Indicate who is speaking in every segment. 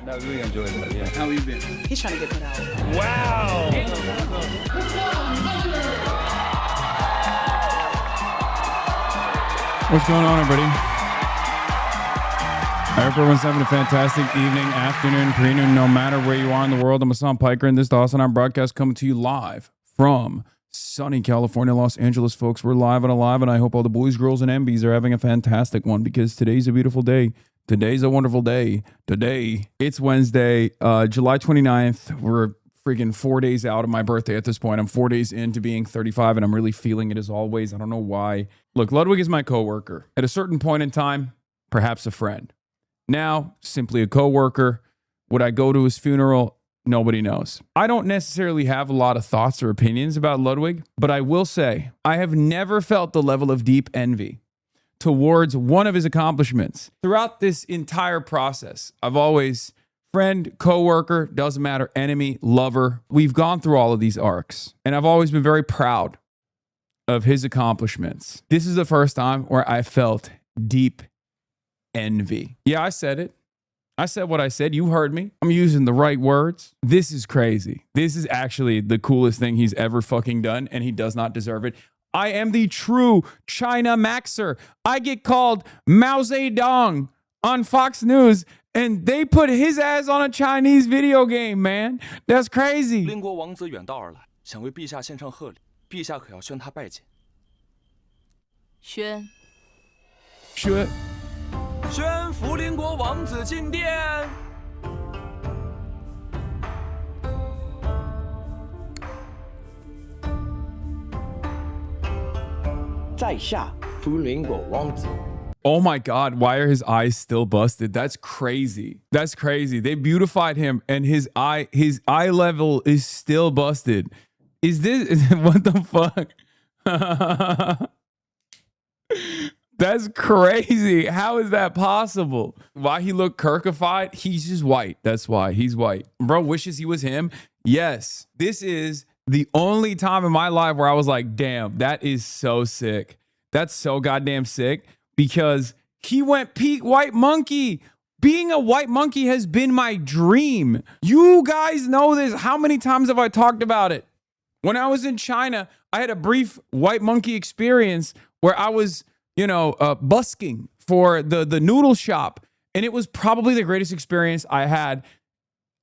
Speaker 1: I really enjoyed that, yeah.
Speaker 2: How you been?
Speaker 3: He's trying to get put out.
Speaker 1: Wow!
Speaker 4: What's going on, everybody? I hope everyone's having a fantastic evening, afternoon, pre-noon, no matter where you are in the world. I'm Hasan Piker, and this is the Hasan broadcast coming to you live from sunny California, Los Angeles, folks. We're live and alive, and I hope all the boys, girls, and MBs are having a fantastic one because today's a beautiful day. Today's a wonderful day. Today, it's Wednesday, July 29th. We're freaking 4 days out of my birthday at this point. I'm 4 days into being 35, and I'm really feeling it as always. I don't know why. Look, Ludwig is my coworker. At a certain point in time, perhaps a friend. Now, simply a coworker. Would I go to his funeral? Nobody knows. I don't necessarily have a lot of thoughts or opinions about Ludwig, but I will say I have never felt the level of deep envy towards one of his accomplishments. Throughout this entire process, I've always, friend, coworker, doesn't matter, enemy, lover, we've gone through all of these arcs, and I've always been very proud of his accomplishments. This is the first time where I felt deep envy. Yeah, I said it. I said what I said. You heard me. I'm using the right words. This is crazy. This is actually the coolest thing he's ever fucking done, and he does not deserve it. I am the true China Maxer. I get called Mao Zedong on Fox News, and they put his ass on a Chinese video game, man. That's crazy.
Speaker 5: 邻国王子远道而来，想为陛下献上贺礼，陛下可要宣他拜见。
Speaker 3: 宣
Speaker 5: 福邻国王子进殿。
Speaker 6: 在下福邻国王子。
Speaker 4: Oh my God, why are his eyes still busted? That's crazy. That's crazy. They beautified him and his eye level is still busted. Is this, what the fuck? That's crazy. How is that possible? Why he look kirkified? He's just white. That's why he's white. Bro wishes he was him. Yes. This is the only time in my life where I was like, damn, that is so sick. That's so goddamn sick because he went peak white monkey. Being a white monkey has been my dream. You guys know this. How many times have I talked about it? When I was in China, I had a brief white monkey experience where I was, busking for the noodle shop. And it was probably the greatest experience I had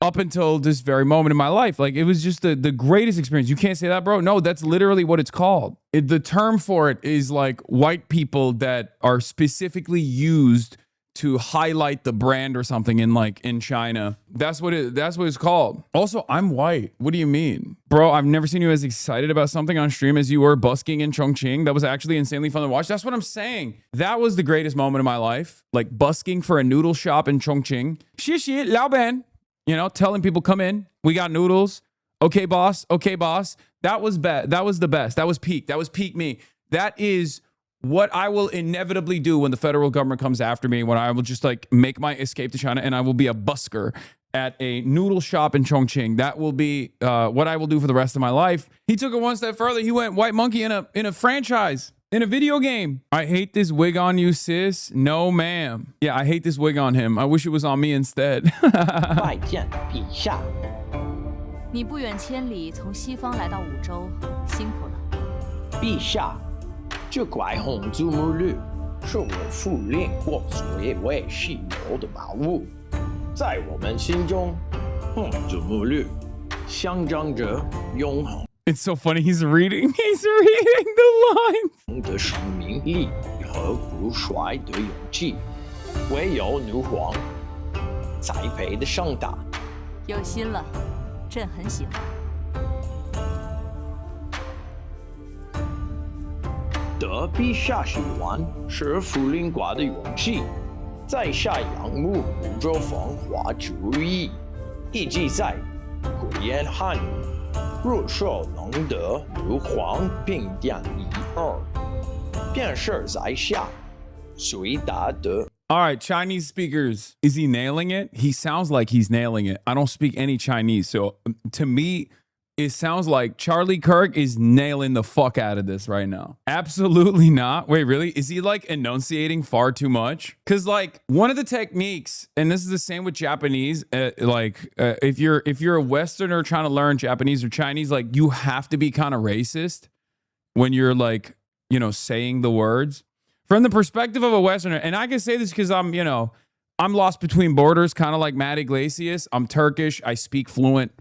Speaker 4: up until this very moment in my life. Like, it was just the greatest experience. You can't say that, bro. No, that's literally what it's called. The term for it is like white people that are specifically used to highlight the brand or something in China. That's what it's called. Also, I'm white. What do you mean? Bro, I've never seen you as excited about something on stream as you were busking in Chongqing. That was actually insanely fun to watch. That's what I'm saying. That was the greatest moment of my life. Like busking for a noodle shop in Chongqing. Xie Lao Ben. Telling people come in. We got noodles. Okay, boss. Okay, boss. That was best. That was the best. That was peak. That was peak me. That is what I will inevitably do when the federal government comes after me, when I will just make my escape to China and I will be a busker at a noodle shop in Chongqing. That will be what I will do for the rest of my life. He took it one step further. He went white monkey in a franchise, in a video game. I hate this wig on you, sis. No, ma'am. Yeah, I hate this wig on him. I wish it was on me instead.
Speaker 6: 拜见陛下。
Speaker 7: 你不远千里从西方来到五洲，辛苦了。
Speaker 6: 陛下，这块红祖母绿是我父邻国所谓稀有的宝物，在我们心中，红祖母绿象征着永恒。
Speaker 4: It's so funny. He's reading the lines.
Speaker 6: 的生命力和不衰的勇气，唯有女皇才配得上它。
Speaker 7: 有心了，朕很喜欢。
Speaker 6: 得陛下喜欢是福邻国的勇气，在下仰慕五洲风华主义，以及在慧眼汉语。 若说能得女皇评点一二，便是在下最大的。
Speaker 4: All right, Chinese speakers. Is he nailing it? He sounds like he's nailing it. I don't speak any Chinese. So to me, it sounds like Charlie Kirk is nailing the fuck out of this right now. Absolutely not. Wait, really? Is he like enunciating far too much? Because like one of the techniques, and this is the same with Japanese, if you're a Westerner trying to learn Japanese or Chinese, like you have to be kind of racist when you're like, you know, saying the words. From the perspective of a Westerner, and I can say this because I'm lost between borders, kind of like Matt Iglesias. I'm Turkish. I speak fluent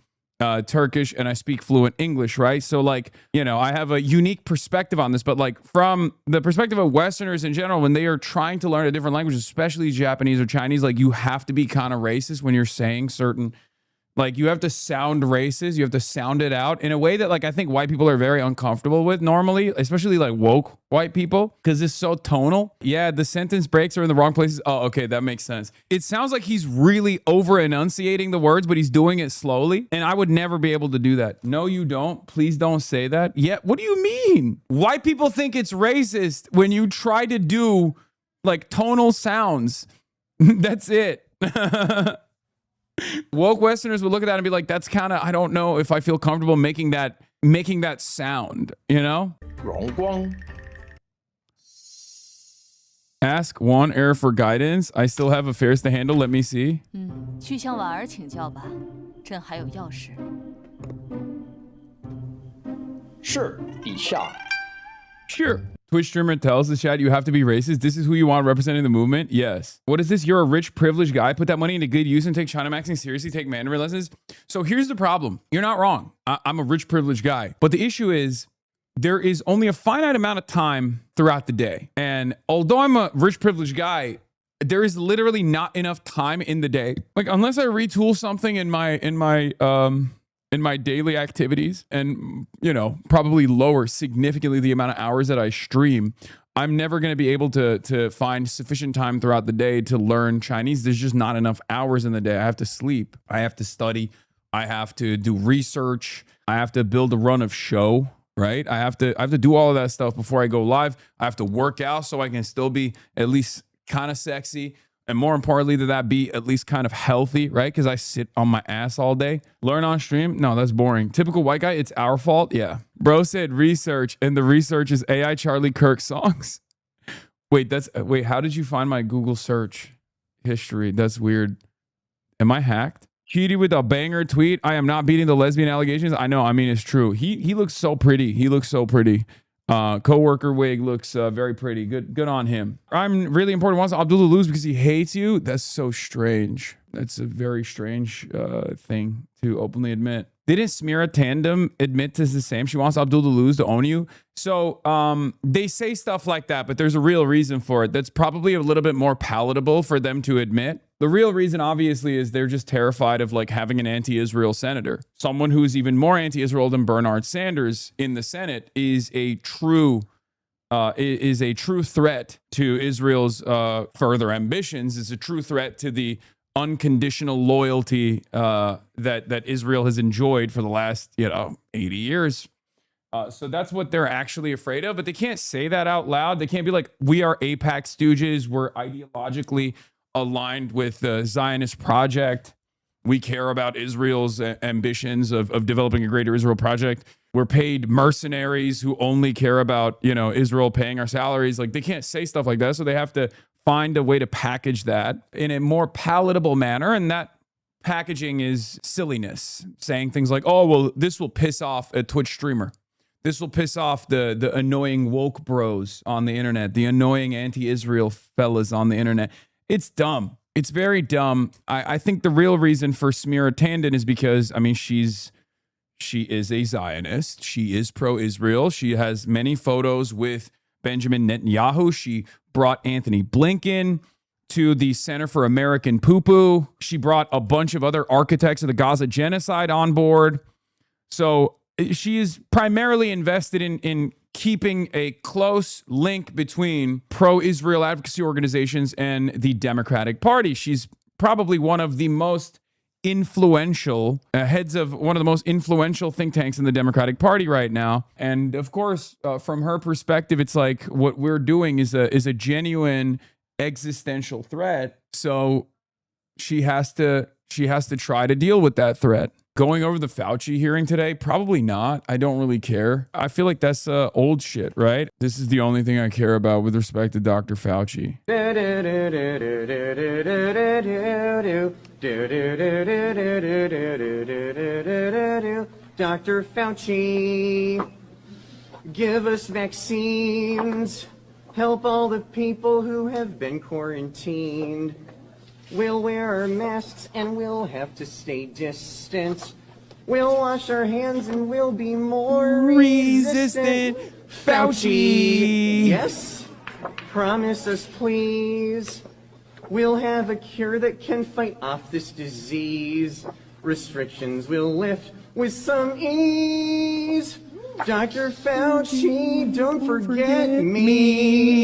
Speaker 4: Turkish and I speak fluent English, right? So like, you know, I have a unique perspective on this, but like from the perspective of Westerners in general, when they are trying to learn a different language, especially Japanese or Chinese, like you have to be kind of racist when you're saying certain, like you have to sound racist. You have to sound it out in a way that like I think white people are very uncomfortable with normally, especially like woke white people, because it's so tonal. Yeah, the sentence breaks are in the wrong places. Oh, okay, that makes sense. It sounds like he's really over enunciating the words, but he's doing it slowly. And I would never be able to do that. No, you don't. Please don't say that. Yeah, what do you mean? White people think it's racist when you try to do like tonal sounds. That's it. Woke Westerners would look at that and be like, that's kind of, I don't know if I feel comfortable making that sound, you know?
Speaker 6: 荣光
Speaker 4: Ask Juan Air for guidance. I still have affairs to handle. Let me see.
Speaker 7: 去向婉儿请教吧，朕还有要事。
Speaker 6: 是陛下。
Speaker 4: Sure. Twitch streamer tells the chat you have to be racist. This is who you want representing the movement. Yes. What is this? You're a rich, privileged guy. Put that money into good use and take China maxing seriously. Take Mandarin lessons. So here's the problem. You're not wrong. I'm a rich, privileged guy. But the issue is there is only a finite amount of time throughout the day. And although I'm a rich, privileged guy, there is literally not enough time in the day. Like unless I retool something in my daily activities and, you know, probably lower significantly the amount of hours that I stream, I'm never going to be able to find sufficient time throughout the day to learn Chinese. There's just not enough hours in the day. I have to sleep. I have to study. I have to do research. I have to build a run of show, right? I have to do all of that stuff before I go live. I have to work out so I can still be at least kind of sexy. And more importantly than that, be at least kind of healthy, right? Because I sit on my ass all day. Learn on stream? No, that's boring. Typical white guy, it's our fault? Yeah. Bro said research, and the research is AI Charlie Kirk songs. Wait, how did you find my Google search history? That's weird. Am I hacked? Cheaty with a banger tweet. I am not beating the lesbian allegations. I know, I mean, it's true. He looks so pretty. He looks so pretty. Coworker wig looks very pretty. Good on him. I'm really important. Wants Abdul to lose because he hates you. That's so strange. That's a very strange thing to openly admit. Didn't Smira Tandem admit to the same? She wants Abdul to lose to own you. So they say stuff like that, but there's a real reason for it. That's probably a little bit more palatable for them to admit. The real reason, obviously, is they're just terrified of like having an anti-Israel senator. Someone who's even more anti-Israel than Bernard Sanders in the Senate is a true threat to Israel's further ambitions. It's a true threat to the unconditional loyalty that Israel has enjoyed for the last 80 years. So that's what they're actually afraid of. But they can't say that out loud. They can't be like, we are AIPAC stooges. We're ideologically aligned with the Zionist project. We care about Israel's ambitions of developing a greater Israel project. We're paid mercenaries who only care about, Israel paying our salaries. Like they can't say stuff like that. So they have to find a way to package that in a more palatable manner. And that packaging is silliness. Saying things like, oh, well, this will piss off a Twitch streamer. This will piss off the annoying woke bros on the internet, the annoying anti-Israel fellas on the internet. It's dumb. It's very dumb. I think the real reason for Smira Tandon is because, she is a Zionist. She is pro-Israel. She has many photos with Benjamin Netanyahu. She brought Anthony Blinken to the Center for American Poo-Poo. She brought a bunch of other architects of the Gaza genocide on board. So she is primarily invested in keeping a close link between pro-Israel advocacy organizations and the Democratic Party. She's probably one of the most influential heads of one of the most influential think tanks in the Democratic Party right now. And of course, from her perspective, it's like what we're doing is a genuine existential threat. So she has to try to deal with that threat. Going over the Fauci hearing today? Probably not. I don't really care. I feel like that's old shit, right? This is the only thing I care about with respect to Dr. Fauci.
Speaker 2: Dr. Fauci, give us vaccines. Help all the people who have been quarantined. We'll wear our masks and we'll have to stay distant. We'll wash our hands and we'll be more resistant. Fauci! Yes? Promise us, please. We'll have a cure that can fight off this disease. Restrictions will lift with some ease. Dr. Fauci, don't forget me.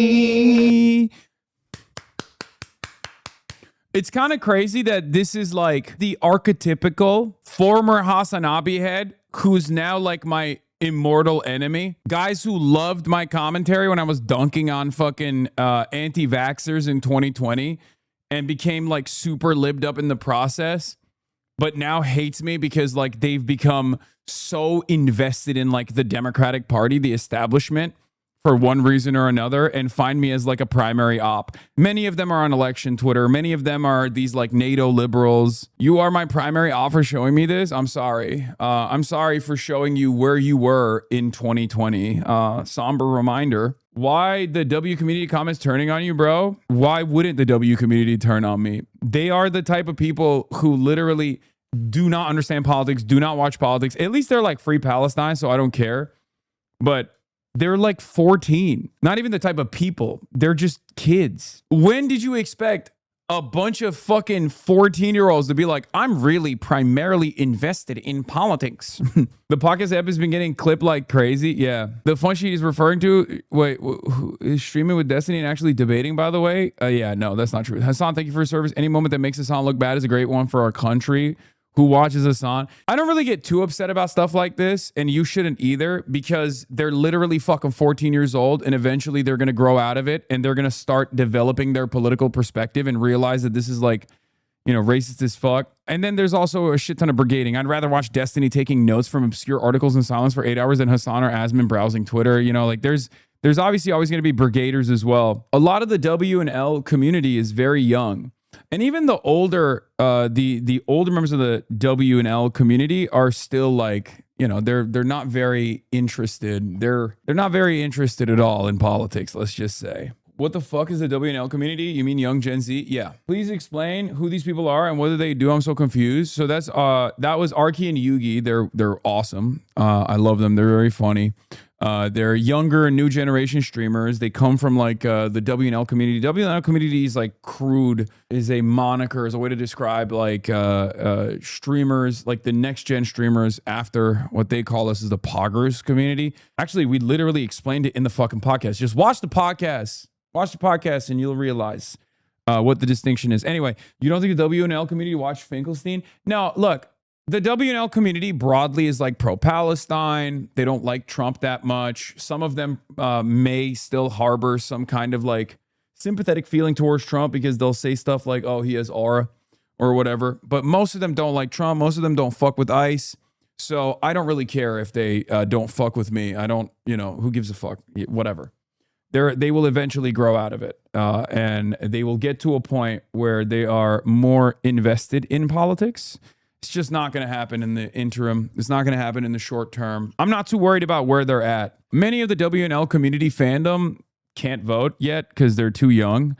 Speaker 4: It's kind of crazy that this is like the archetypical former Hasan head who's now like my immortal enemy. Guys who loved my commentary when I was dunking on fucking anti-vaxxers in 2020 and became like super libbed up in the process, but now hates me because like they've become so invested in like the Democratic Party, the establishment, for one reason or another, and find me as like a primary op. Many of them are on election Twitter. Many of them are these like NATO liberals. You are my primary op for showing me this. I'm sorry. I'm sorry for showing you where you were in 2020. Somber reminder. Why the W community comments turning on you, bro? Why wouldn't the W community turn on me? They are the type of people who literally do not understand politics, do not watch politics. At least they're like Free Palestine, so I don't care. But they're like 14. Not even the type of people. They're just kids. When did you expect a bunch of fucking 14-year-olds to be like, I'm really primarily invested in politics? The podcast app has been getting clipped like crazy. Yeah. The fun sheet he's referring to, wait, who is streaming with Destiny and actually debating, by the way? Yeah, no, that's not true. Hasan, thank you for your service. Any moment that makes Hasan look bad is a great one for our country. Who watches Hasan? I don't really get too upset about stuff like this, and you shouldn't either, because they're literally fucking 14 years old, and eventually they're going to grow out of it, and they're going to start developing their political perspective and realize that this is like, you know, racist as fuck. And then there's also a shit ton of brigading. I'd rather watch Destiny taking notes from obscure articles in silence for 8 hours than Hasan or Asman browsing Twitter. You know, like there's obviously always going to be brigaders as well. A lot of the W and L community is very young. And even the older, the older members of the W and L community are still like, you know, they're not very interested. They're not very interested at all in politics. Let's just say. What the fuck is the W and L community? You mean young Gen Z? Yeah. Please explain who these people are and what do they do. I'm so confused. So that's that was Arky and Yugi. They're awesome. I love them. They're very funny. They're younger, new generation streamers. They come from like the W&L community. W&L community is like crude, is a moniker, is a way to describe like streamers, like the next gen streamers after what they call us as the Poggers community. Actually, we literally explained it in the fucking podcast. Just watch the podcast. Watch the podcast and you'll realize what the distinction is. Anyway, you don't think the W&L community watched Finkelstein? No, look. The W&L community broadly is like pro-Palestine. They don't like Trump that much. Some of them may still harbor some kind of like sympathetic feeling towards Trump because they'll say stuff like, oh, he has aura or whatever. But most of them don't like Trump. Most of them don't fuck with ICE. So I don't really care if they don't fuck with me. I don't, you know, who gives a fuck? Whatever. They will eventually grow out of it. And they will get to a point where they are more invested in politics. It's just not going to happen in the interim. It's not going to happen in the short term. I'm not too worried about where they're at. Many of the W&L community fandom can't vote yet because they're too young.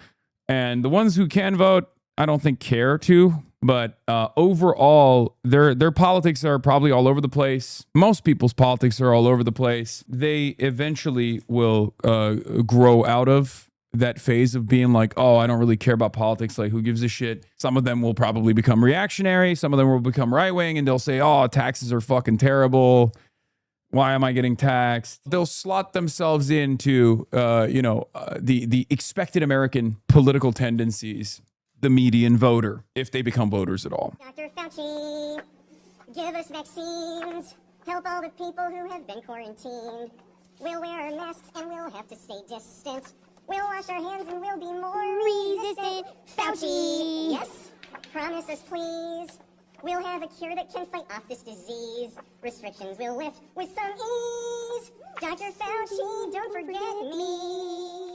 Speaker 4: And the ones who can vote, I don't think care to. But overall, their politics are probably all over the place. Most people's politics are all over the place. They eventually will grow out of that phase of being like, oh, I don't really care about politics. Like, who gives a shit? Some of them will probably become reactionary. Some of them will become right-wing and they'll say, oh, taxes are fucking terrible. Why am I getting taxed? They'll slot themselves into, the expected American political tendencies, the median voter, if they become voters at all.
Speaker 3: Dr. Fauci, give us vaccines. Help all the people who have been quarantined. We'll wear our masks and we'll have to stay distant. We'll wash our hands and we'll be more resistant. Fauci! Yes? Promise us, please. We'll have a cure that can fight off this disease. Restrictions will lift with some ease. Dr. Fauci, don't forget me.